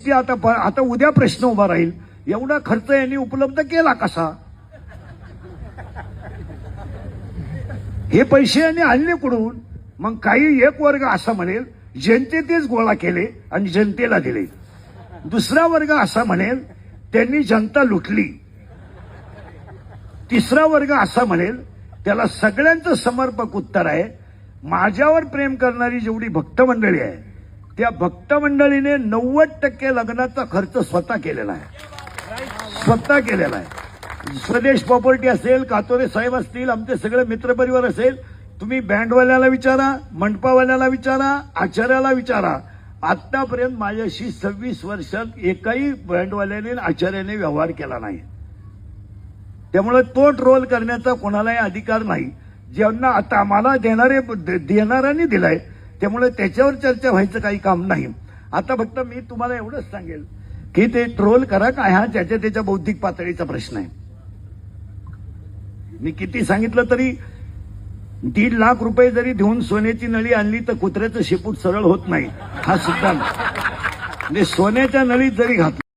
आता उद्या प्रश्न उभा राहील, एवढा खर्च यांनी उपलब्ध केला कसा? हे पैसे यांनी आणले कुठून? मग काही एक वर्ग असा म्हणेल जनतेनेच गोळा केले आणि जनतेला दिले, दुसरा वर्ग असा म्हणेल त्यांनी जनता लुटली, तिसरा वर्ग असा म्हणेल त्याला सगळ्यांचं समर्पक उत्तर आहे, माझ्यावर प्रेम करणारी जेवढी भक्त मंडळी आहे त्या भक्त मंडळीने 90% लग्नाचा खर्च स्वतः केलेला आहे. स्वदेश प्रॉपर्टी असेल, कातोरे साहेब असतील, आमचे सगळे मित्रपरिवार असेल, तुम्ही बँडवाल्याला विचारा, मंडपावाल्याला विचारा, आचार्याला विचारा, आतापर्यंत माझ्याशी 26 वर्षात एकाही बँडवाल्याने आचार्याने व्यवहार केला नाही. त्यामुळे तो ट्रोल करण्याचा कोणालाही अधिकार नाही. ज्यांना आता आम्हाला देणाऱ्यांनी दिलाय, त्यामुळे त्याच्यावर चर्चा व्हायचं काही काम नाही. आता फक्त मी तुम्हाला एवढंच सांगेल की ते ट्रोल करा का, हा त्याच्या बौद्धिक पातळीचा प्रश्न आहे. मी किती सांगितलं तरी 1.5 लाख रुपये जरी देऊन सोन्याची नळी आणली तर कुत्र्याचं शेपूट सरळ होत नाही, हा सिद्धांत. म्हणजे सोन्याच्या नळीत जरी घातलं